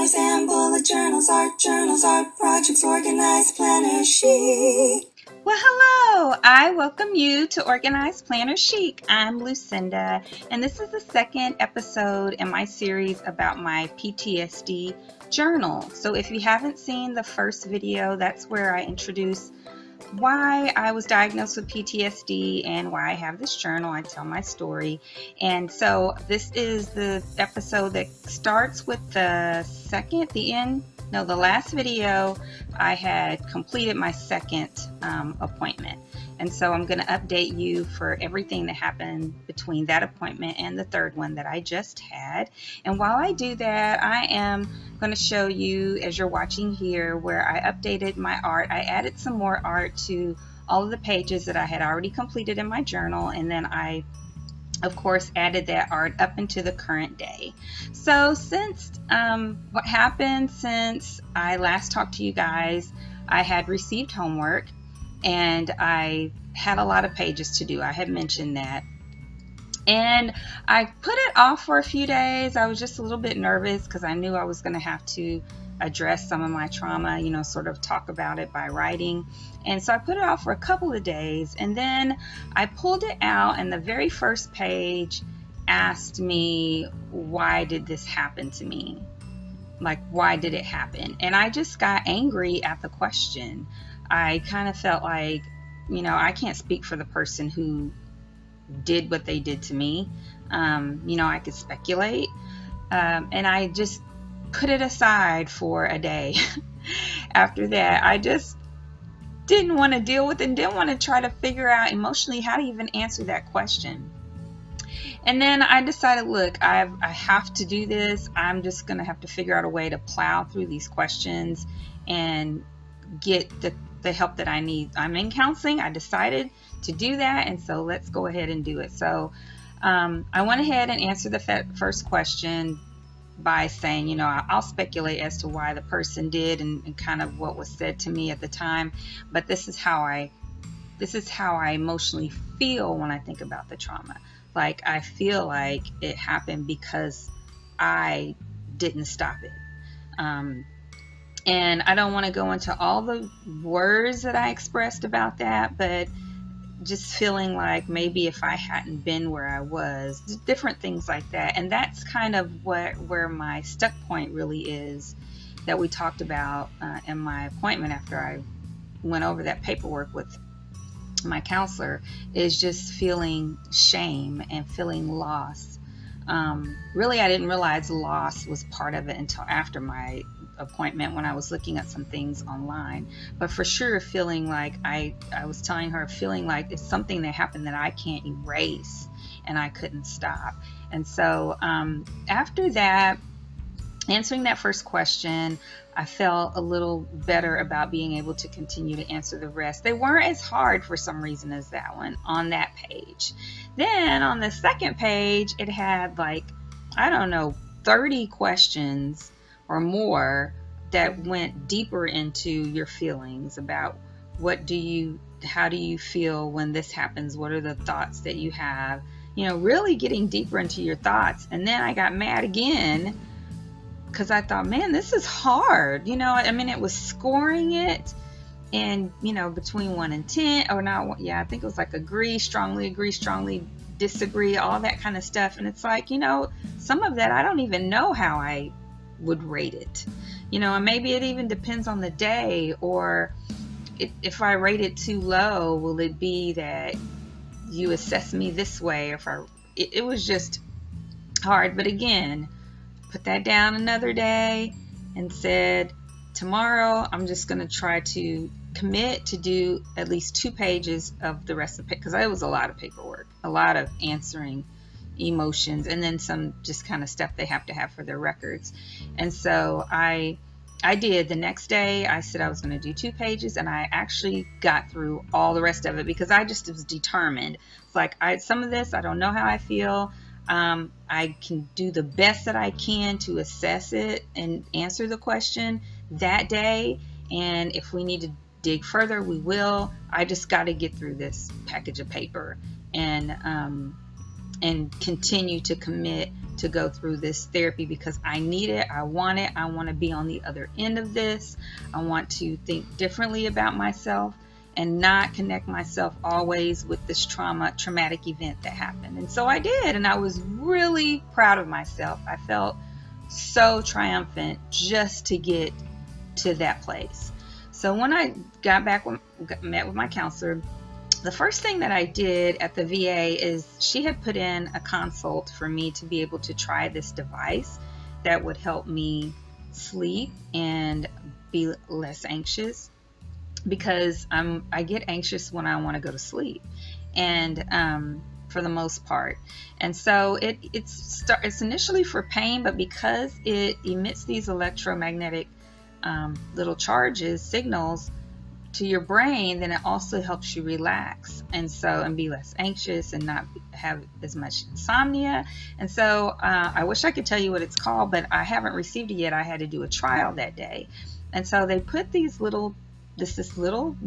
planners and bullet journals, art projects, organized planner chic. Well, hello! I welcome you to Organized Planner Chic. I'm Lucinda, and this is the second episode in my series about my PTSD journal. So if you haven't seen the first video, that's where I introduce why I was diagnosed with PTSD and why I have this journal. I tell my story. And so this is the episode that starts with the last video. I had completed my second appointment. And so I'm going to update you for everything that happened between that appointment and the third one that I just had. And while I do that, I am going to show you, as you're watching here, where I updated my art. I added some more art to all of the pages that I had already completed in my journal, and then I of course added that art up into the current day. So since what happened since I last talked to you guys, I had received homework and I had a lot of pages to do. I had mentioned that. And I put it off for a few days. I was just a little bit nervous because I knew I was going to have to address some of my trauma, sort of talk about it by writing. And so I put it off for a couple of days, and then I pulled it out, and the very first page asked me, why did this happen to me? Like, why did it happen? And I just got angry at the question. I kind of felt like, I can't speak for the person who did what they did to me. I could speculate. And I just put it aside for a day. After that, I just didn't want to deal with it and didn't want to try to figure out emotionally how to even answer that question. And then I decided, look, I have to do this. I'm just going to have to figure out a way to plow through these questions and get the help that I need. I'm in counseling. I decided to do that, and so let's go ahead and do it. So I went ahead and answered the first question by saying, I'll speculate as to why the person did and kind of what was said to me at the time, but this is how I emotionally feel when I think about the trauma. Like, I feel like it happened because I didn't stop it. And I don't want to go into all the words that I expressed about that, but just feeling like maybe if I hadn't been where I was, different things like that. And that's kind of where my stuck point really is, that we talked about in my appointment after I went over that paperwork with my counselor, is just feeling shame and feeling loss. Really, I didn't realize loss was part of it until after my appointment, when I was looking at some things online. But for sure, feeling like I was telling her, feeling like it's something that happened that I can't erase and I couldn't stop. And so after that, answering that first question, I felt a little better about being able to continue to answer the rest. They weren't as hard for some reason as that one on that page. Then on the second page, it had 30 questions or more that went deeper into your feelings about how do you feel when this happens? What are the thoughts that you have? Really getting deeper into your thoughts. And then I got mad again because I thought, man, this is hard. It was scoring it and, between 1 and 10 or not. Yeah, I think it was like agree, strongly, disagree, all that kind of stuff. And it's like, some of that, I don't even know how I would rate it, and maybe it even depends on the day, or if I rate it too low, will it be that you assess me this way? It was just hard. But again, put that down another day and said, tomorrow I'm just going to try to commit to do at least 2 pages of the rest of it, because it was a lot of paperwork, a lot of answering emotions, and then some just kind of stuff they have to have for their records. And so I did. The next day I said I was going to do 2 pages, and I actually got through all the rest of it because I just was determined. It's like, some of this I don't know how I feel. I can do the best that I can to assess it and answer the question that day, and if we need to dig further, we will. I just got to get through this package of paper. And and continue to commit to go through this therapy because I need it. I want it. I want to be on the other end of this. I want to think differently about myself and not connect myself always with this traumatic event that happened. And so I did, and I was really proud of myself. I felt so triumphant just to get to that place. So when I met with my counselor, the first thing that I did at the VA is she had put in a consult for me to be able to try this device that would help me sleep and be less anxious, because I get anxious when I want to go to sleep, and for the most part. And so it's initially for pain, but because it emits these electromagnetic little signals to your brain, then it also helps you relax and be less anxious and not have as much insomnia. And so I wish I could tell you what it's called, but I haven't received it yet. I had to do a trial that day. And so they put this little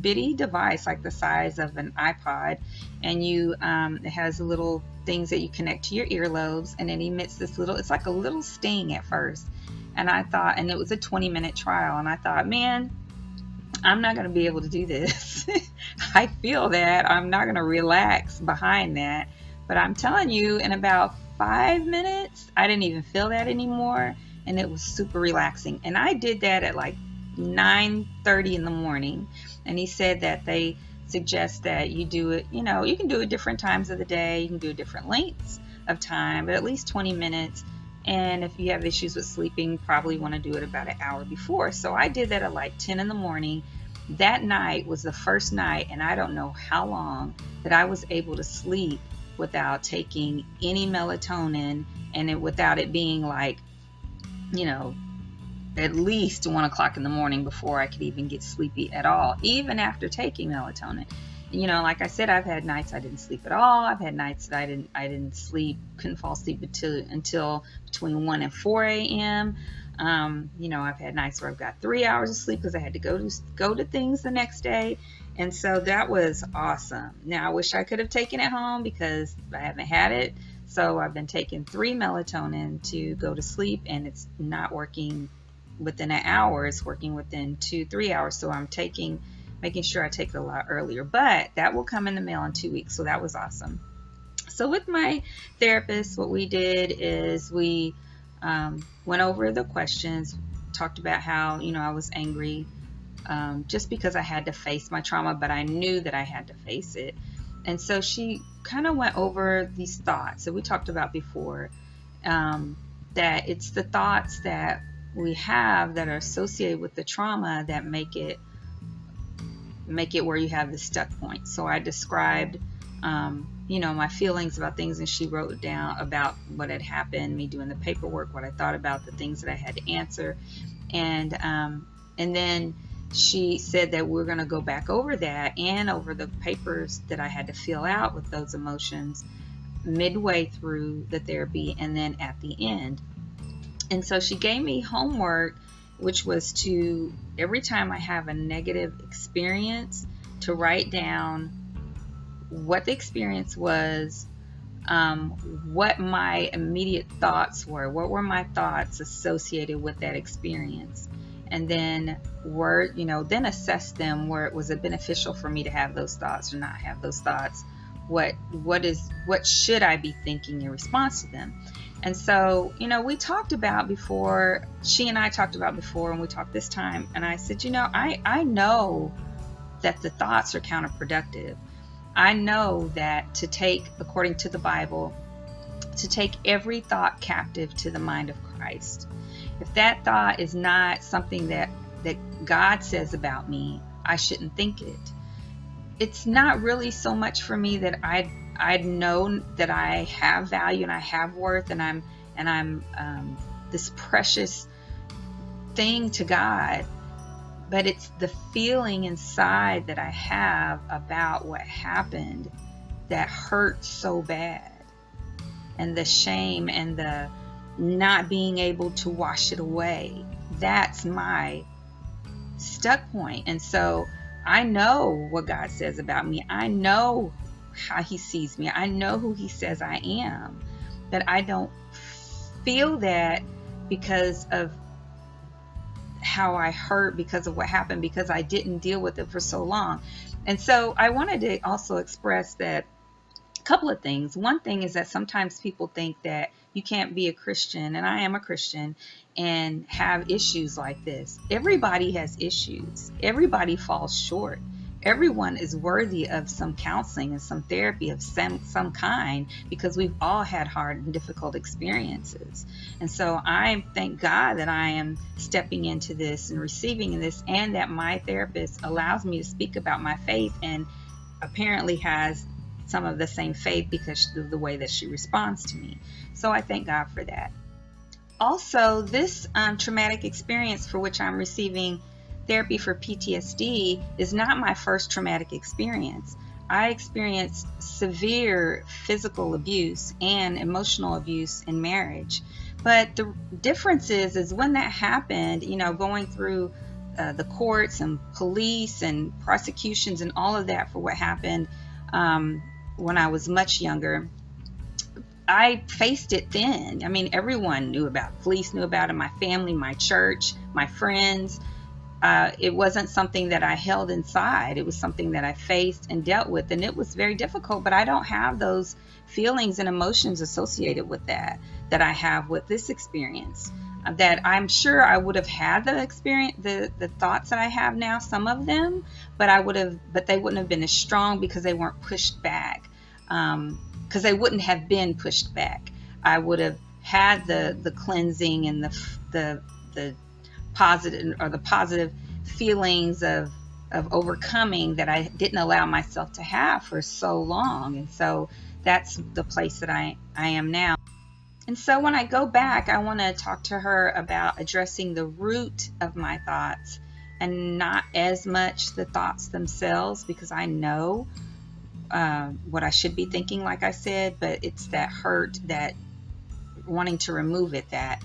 bitty device like the size of an iPod, and it has little things that you connect to your earlobes, and it emits it's like a little sting at first. And I thought, and it was a 20-minute trial, and I thought, man, I'm not going to be able to do this. I feel that I'm not going to relax behind that. But I'm telling you, in about 5 minutes, I didn't even feel that anymore. And it was super relaxing. And I did that at like 9:30 in the morning. And he said that they suggest that you do it, you can do it different times of the day. You can do it different lengths of time, but at least 20 minutes. And if you have issues with sleeping, probably want to do it about an hour before. So I did that at like 10 in the morning. That night was the first night, and I don't know how long, that I was able to sleep without taking any melatonin, and without it being like, at least 1 o'clock in the morning before I could even get sleepy at all, even after taking melatonin. Like I said, I've had nights I didn't sleep at all. I've had nights that couldn't fall asleep until between 1 and 4 a.m. I've had nights where I've got 3 hours of sleep because I had to go to things the next day. And so that was awesome. Now, I wish I could have taken it home because I haven't had it. So I've been taking 3 melatonin to go to sleep, and it's not working within an hour. It's working within 2-3 hours. So I'm making sure I take it a lot earlier, but that will come in the mail in 2 weeks. So that was awesome. So with my therapist, what we did is we went over the questions, talked about how, I was angry just because I had to face my trauma, but I knew that I had to face it. And so she kind of went over these thoughts that we talked about before, that it's the thoughts that we have that are associated with the trauma that make it where you have the stuck point. So I described, my feelings about things, and she wrote down about what had happened, me doing the paperwork, what I thought about the things that I had to answer. And then she said that we're going to go back over that and over the papers that I had to fill out with those emotions midway through the therapy and then at the end. And so she gave me homework, which was to, every time I have a negative experience, to write down what the experience was, what my immediate thoughts were, what were my thoughts associated with that experience, and then then assess them where it was beneficial for me to have those thoughts or not have those thoughts. What should I be thinking in response to them? And so, we talked about before, she and I talked about before, and we talked this time, and I said, I know that the thoughts are counterproductive. I know that to take, according to the Bible, to take every thought captive to the mind of Christ. If that thought is not something that God says about me, I shouldn't think it. It's not really so much for me that I'd known that I have value and I have worth, and I'm this precious thing to God, but it's the feeling inside that I have about what happened that hurt so bad, and the shame and the not being able to wash it away. That's my stuck point. And so I know what God says about me. I know how he sees me. I know who he says I am. But I don't feel that because of how I hurt, because of what happened, because I didn't deal with it for so long. And so I wanted to also express that a couple of things. One thing is that sometimes people think that you can't be a Christian, and I am a Christian, and have issues like this. Everybody has issues. Everybody falls short. Everyone is worthy of some counseling and some therapy of some kind, because we've all had hard and difficult experiences. And so I thank God that I am stepping into this and receiving this, and that my therapist allows me to speak about my faith, and apparently has some of the same faith because of the way that she responds to me. So I thank God for that. Also, this traumatic experience for which I'm receiving therapy for PTSD is not my first traumatic experience. I experienced severe physical abuse and emotional abuse in marriage. But the difference is when that happened, going through the courts and police and prosecutions and all of that for what happened when I was much younger, I faced it then. I mean, everyone knew about it. Police knew about it, my family, my church, my friends. It wasn't something that I held inside. It was something that I faced and dealt with, and it was very difficult, but I don't have those feelings and emotions associated with that I have with this experience. That I'm sure I would have had the experience, the thoughts that I have now, some of them, but they wouldn't have been as strong because they weren't pushed back. Because they wouldn't have been pushed back. I would have had the cleansing and the positive feelings of overcoming that I didn't allow myself to have for so long. And so that's the place that I am now. And so when I go back, I want to talk to her about addressing the root of my thoughts and not as much the thoughts themselves, because I know what I should be thinking, like I said, but it's that hurt, that wanting to remove it, that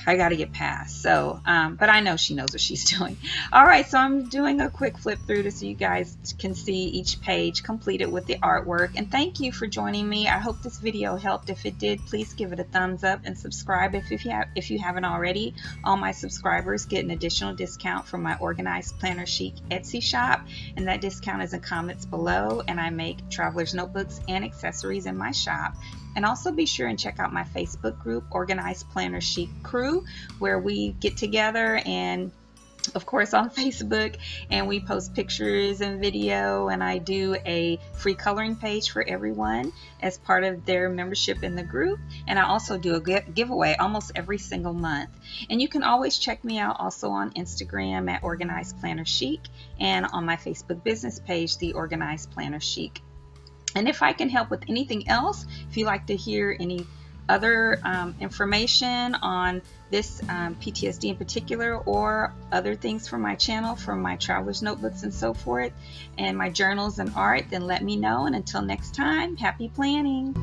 I got to get past. So, but I know she knows what she's doing. All right, so I'm doing a quick flip through so you guys can see each page completed with the artwork. And thank you for joining me. I hope this video helped. If it did, please give it a thumbs up and subscribe if you haven't already. All my subscribers get an additional discount from my Organized Planner Chic Etsy shop, and that discount is in comments below. And I make traveler's notebooks and accessories in my shop. And also be sure and check out my Facebook group, Organized Planner Chic Crew, where we get together and, of course, on Facebook, and we post pictures and video, and I do a free coloring page for everyone as part of their membership in the group. And I also do a giveaway almost every single month. And you can always check me out also on Instagram at Organized Planner Chic, and on my Facebook business page, The Organized Planner Chic. And if I can help with anything else, if you'd like to hear any other information on this PTSD in particular, or other things from my channel, from my traveler's notebooks and so forth, and my journals and art, then let me know. And until next time, happy planning.